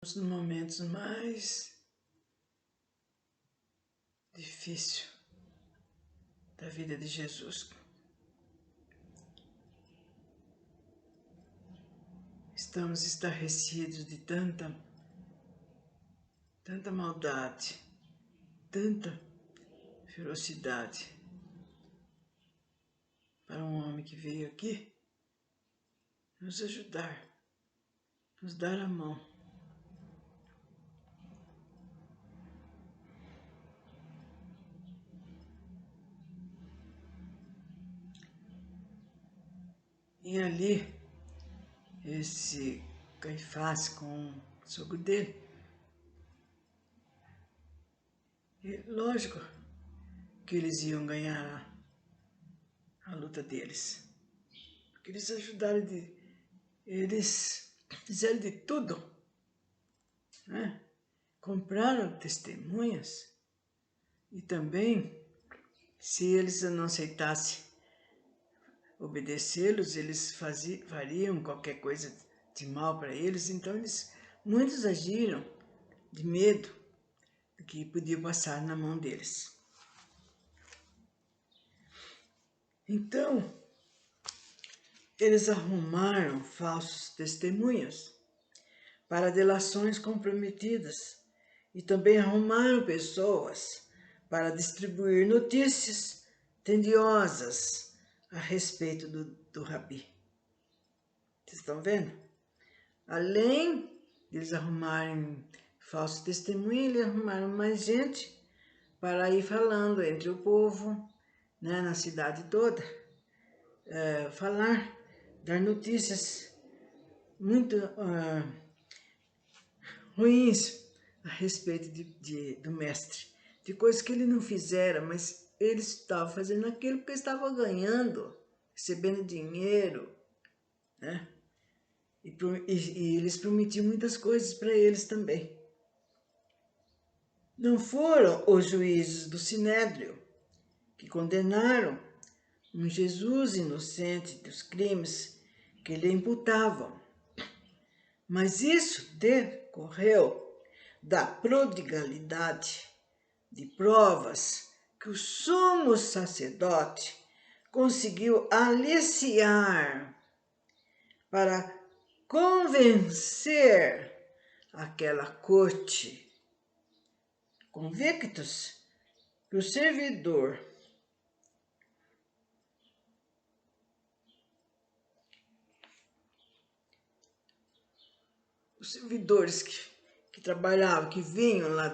Nos momentos mais difíceis da vida de Jesus. Estamos estarrecidos de tanta maldade, tanta ferocidade para um homem que veio aqui nos ajudar, nos dar a mão. E ali, esse Caifás com o sogro dele, e lógico que eles iam ganhar a luta deles, porque eles ajudaram, eles fizeram de tudo, né? Compraram testemunhas e também, se eles não aceitassem obedecê-los, eles fariam qualquer coisa de mal para eles. Então muitos agiram de medo do que podia passar na mão deles. Então, eles arrumaram falsos testemunhas para delações comprometidas e também arrumaram pessoas para distribuir notícias tendiosas a respeito do Rabi. Vocês estão vendo? Além de eles arrumarem falsos testemunhos, eles arrumaram mais gente para ir falando entre o povo, né, na cidade toda, dar notícias muito ruins a respeito do mestre, de coisas que ele não fizera, mas eles estavam fazendo aquilo porque estavam ganhando, recebendo dinheiro, né? E eles prometiam muitas coisas para eles também. Não foram os juízes do Sinédrio que condenaram um Jesus inocente dos crimes que lhe imputavam, mas isso decorreu da prodigalidade de provas que o sumo sacerdote conseguiu aliciar para convencer aquela corte, convictos que os servidores que trabalhavam, que vinham lá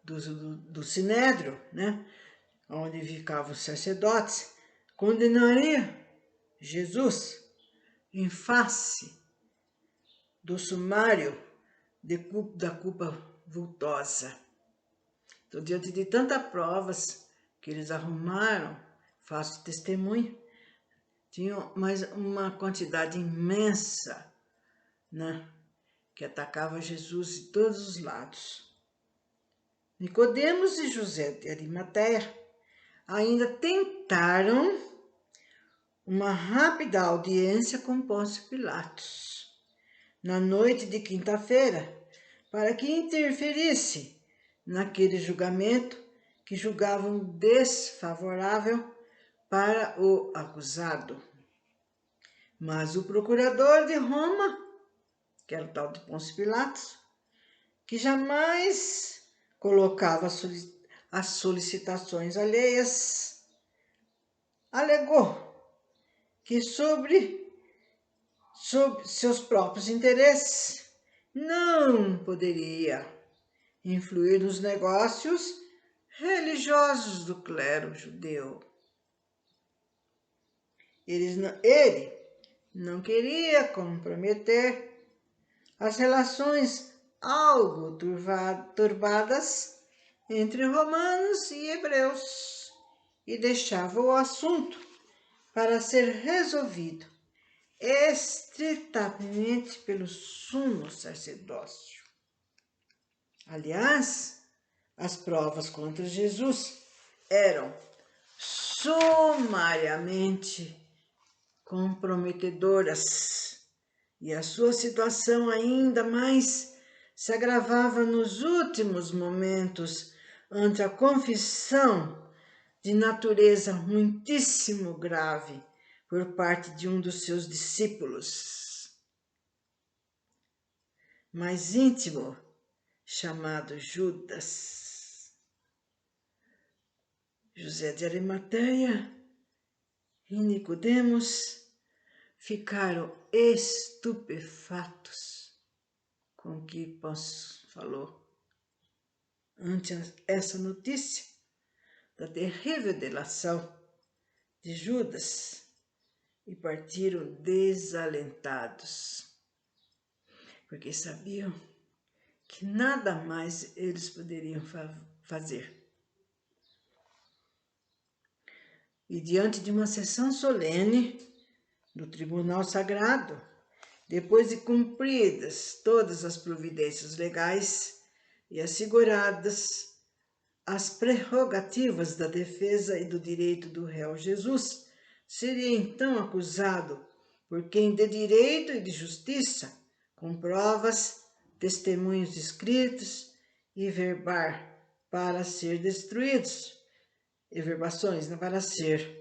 do Sinédrio, né, onde ficavam os sacerdotes, condenaria Jesus em face do sumário da culpa vultosa. Então, diante de tantas provas que eles arrumaram, falso testemunho, tinham mais uma quantidade imensa, né, que atacava Jesus de todos os lados. Nicodemos e José de Arimateia ainda tentaram uma rápida audiência com Pôncio Pilatos na noite de quinta-feira, para que interferisse naquele julgamento que julgavam desfavorável para o acusado. Mas o procurador de Roma, que era o tal de Pôncio Pilatos, que jamais colocava as solicitações alheias, alegou que sobre seus próprios interesses não poderia influir nos negócios religiosos do clero judeu. Ele não queria comprometer as relações algo turbadas entre romanos e hebreus e deixava o assunto para ser resolvido estritamente pelo sumo sacerdócio. Aliás, as provas contra Jesus eram sumariamente comprometedoras e a sua situação ainda mais se agravava nos últimos momentos ante a confissão de natureza muitíssimo grave por parte de um dos seus discípulos mais íntimo, chamado Judas. José de Arimateia e Nicodemos ficaram estupefatos com o que Pôncio falou ante essa notícia da terrível delação de Judas e partiram desalentados, porque sabiam que nada mais eles poderiam fazer. E diante de uma sessão solene do Tribunal Sagrado, depois de cumpridas todas as providências legais e asseguradas as prerrogativas da defesa e do direito do réu Jesus, seria então acusado por quem de direito e de justiça, com provas, testemunhos escritos e verbar para ser destruídos, e verbações para ser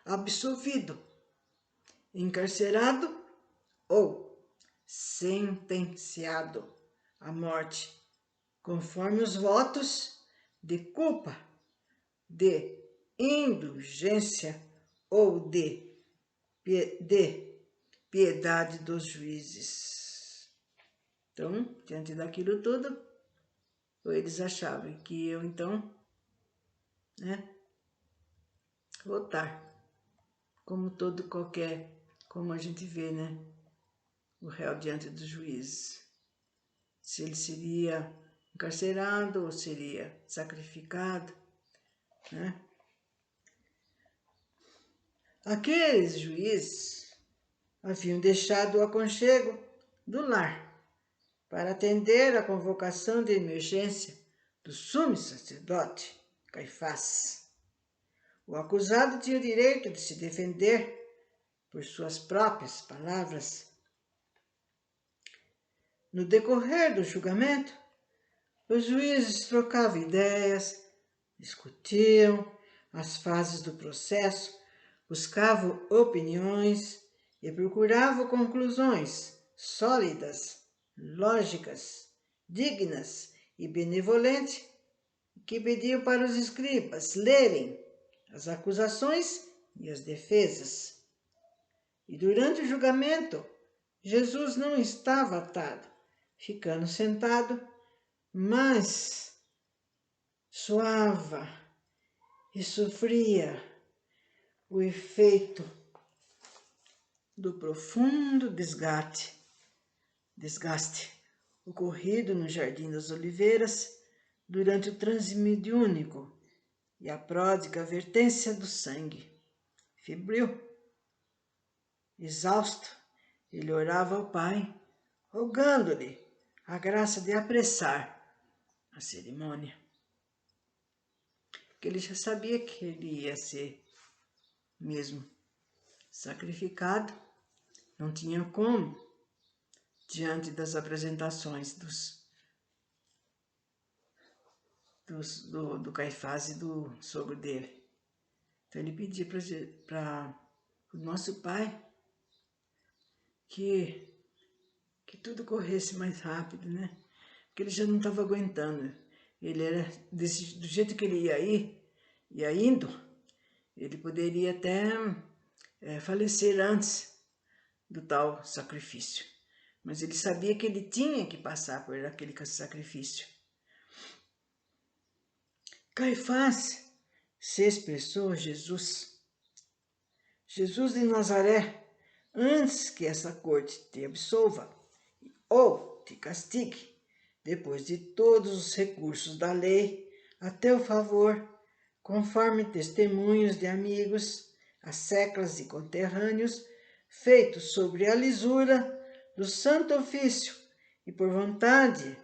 absolvido, encarcerado ou sentenciado à morte, conforme os votos de culpa, de indulgência ou de piedade dos juízes. Então, diante daquilo tudo, eles achavam que eu, então, votar, como como a gente vê, o réu diante dos juízes. Se ele seria encarcerado ou seria sacrificado, Aqueles juízes haviam deixado o aconchego do lar para atender à convocação de emergência do sumo sacerdote Caifás. O acusado tinha o direito de se defender por suas próprias palavras. No decorrer do julgamento, os juízes trocavam ideias, discutiam as fases do processo, buscavam opiniões e procuravam conclusões sólidas, lógicas, dignas e benevolentes, que pediam para os escribas lerem as acusações e as defesas. E durante o julgamento, Jesus não estava atado, ficando sentado, mas suava e sofria o efeito do profundo desgaste ocorrido no Jardim das Oliveiras durante o transe mediúnico e a pródiga vertência do sangue. Febril, exausto, ele orava ao Pai, rogando-lhe a graça de apressar a cerimônia. Porque ele já sabia que ele ia ser mesmo sacrificado, não tinha como, diante das apresentações do Caifás e do sogro dele. Então ele pedia para o nosso Pai que tudo corresse mais rápido, Porque ele já não estava aguentando. Ele era do jeito que ele ia indo, ele poderia até falecer antes do tal sacrifício. Mas ele sabia que ele tinha que passar por aquele sacrifício. Caifás se expressou a Jesus. Jesus de Nazaré, antes que essa corte te absolva ou te castigue, depois de todos os recursos da lei a teu favor, conforme testemunhos de amigos, asseclas e conterrâneos, feitos sobre a lisura do santo ofício e por vontade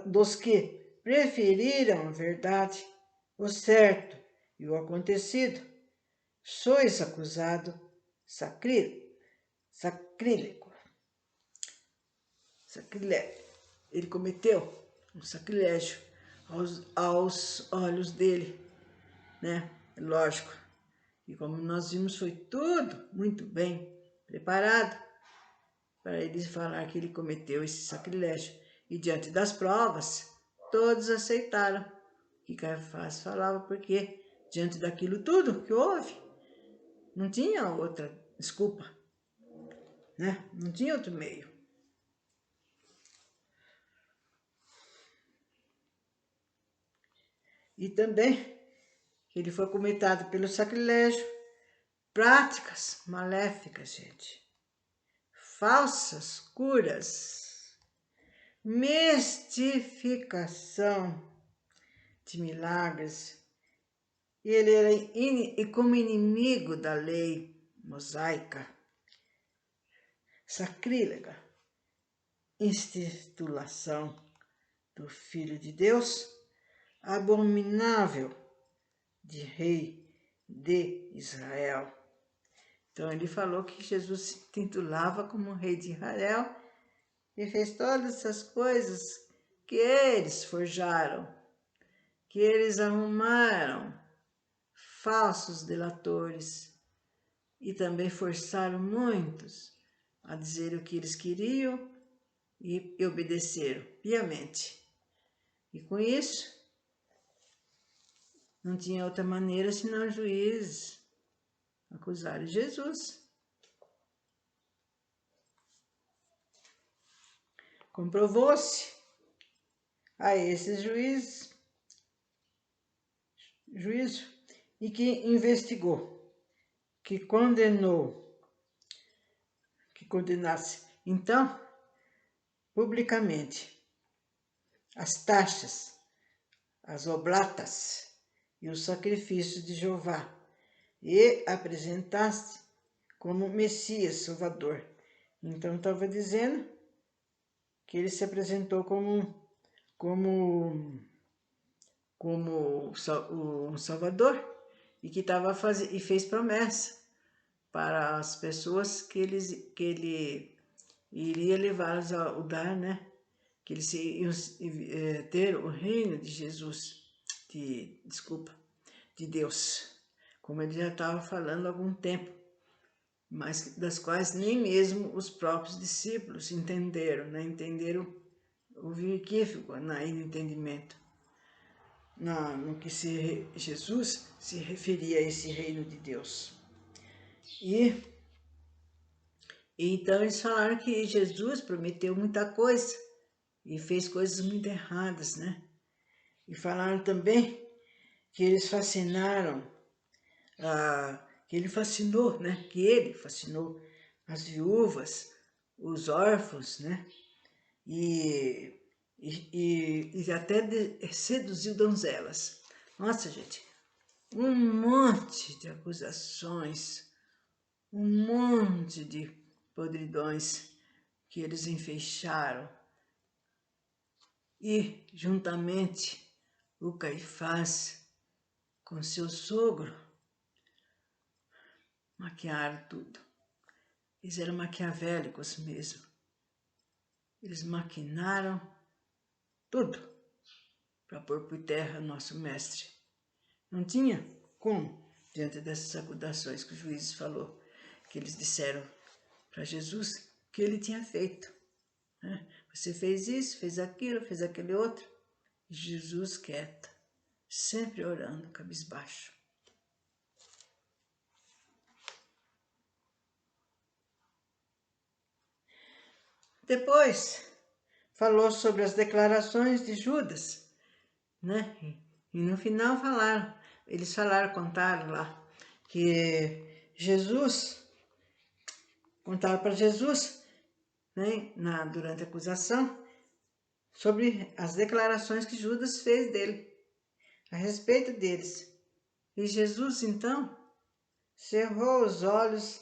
dos que preferiram a verdade, o certo e o acontecido, sois acusado sacrílego. Sacrilégio. Ele cometeu um sacrilégio aos olhos dele, né? Lógico. E como nós vimos, foi tudo muito bem preparado para ele falar que ele cometeu esse sacrilégio. E diante das provas, todos aceitaram o que Caifás falava, porque diante daquilo tudo que houve, não tinha outra desculpa, né? Não tinha outro meio. E também ele foi cometado pelo sacrilégio, práticas maléficas, gente, falsas curas, mistificação de milagres. Ele era como inimigo da lei mosaica, sacrílega, instituição do Filho de Deus, abominável de rei de Israel. Então ele falou que Jesus se intitulava como rei de Israel e fez todas essas coisas que eles forjaram, que eles arrumaram, falsos delatores, e também forçaram muitos a dizer o que eles queriam e obedeceram piamente. E com isso, não tinha outra maneira senão os juízes acusarem Jesus. Comprovou-se a esses juízo e que investigou, que condenasse, então, publicamente, as taxas, as oblatas e os sacrifícios de Jeová, e apresentasse como Messias Salvador. Então estava dizendo que ele se apresentou como um Salvador e que e fez promessa para as pessoas que ele iria levá-las ao dar, né? Que eles iam ter o reino de Jesus, de Deus, como ele já estava falando há algum tempo, mas das quais nem mesmo os próprios discípulos entenderam, né? Houve um equívoco no entendimento, no que Jesus se referia a esse reino de Deus. E então eles falaram que Jesus prometeu muita coisa e fez coisas muito erradas, né? E falaram também que eles fascinaram, que ele fascinou as viúvas, os órfãos, né? E até seduziu donzelas. Nossa, gente, um monte de acusações, um monte de podridões que eles enfeixaram. E, juntamente, o Caifás, com seu sogro, maquiaram tudo. Eles eram maquiavélicos mesmo. Eles maquinaram tudo para pôr por terra nosso mestre. Não tinha como, diante dessas acusações que o juiz falou, que eles disseram para Jesus que ele tinha feito. Né? Você fez isso, fez aquele outro. E Jesus quieto, sempre orando, cabisbaixo. Depois, falou sobre as declarações de Judas, né? E no final contaram lá, que contaram para Jesus, né, durante a acusação, sobre as declarações que Judas fez dele, a respeito deles. E Jesus, então, cerrou os olhos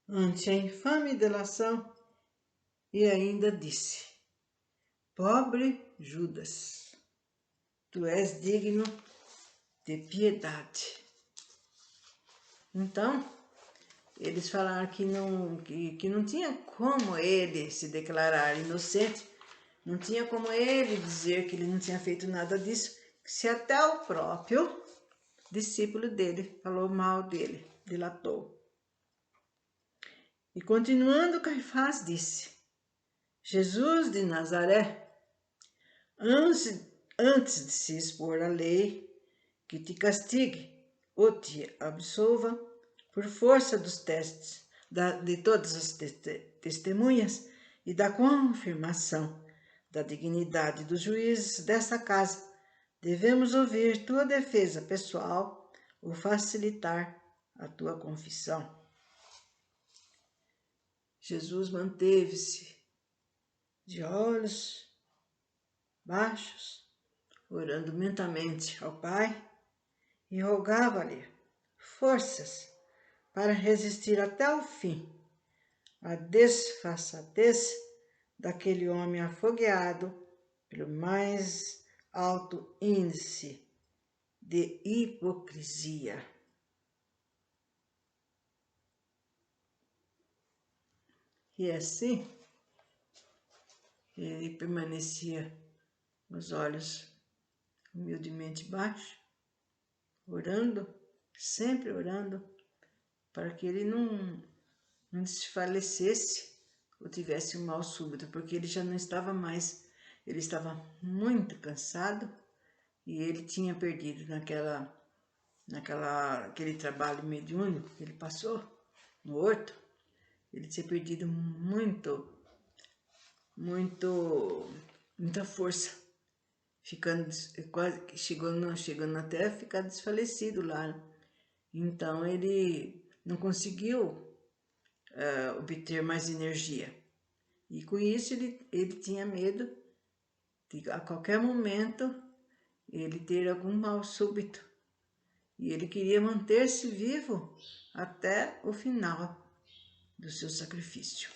ante a infame delação e ainda disse: pobre Judas, tu és digno de piedade. Então, eles falaram que não tinha como ele se declarar inocente, não tinha como ele dizer que ele não tinha feito nada disso, se até o próprio discípulo dele falou mal dele, delatou. E continuando, Caifás disse: Jesus de Nazaré, antes de se expor à lei, que te castigue ou te absolva, por força dos testes, de todas as testemunhas e da confirmação da dignidade dos juízes dessa casa, devemos ouvir tua defesa pessoal ou facilitar a tua confissão. Jesus manteve-se de olhos baixos, orando mentalmente ao Pai, e rogava-lhe forças para resistir até o fim à desfaçatez daquele homem afogueado pelo mais alto índice de hipocrisia. E assim, ele permanecia com os olhos humildemente baixos, orando, sempre orando, para que ele não desfalecesse ou tivesse um mal súbito, porque ele já não estava mais, ele estava muito cansado e ele tinha perdido aquele trabalho mediúnico que ele passou no horto, ele tinha perdido muita força, ficando quase chegando até a ficar desfalecido lá. Então ele não conseguiu obter mais energia. E com isso ele tinha medo de a qualquer momento ele ter algum mal súbito. E ele queria manter-se vivo até o final do seu sacrifício.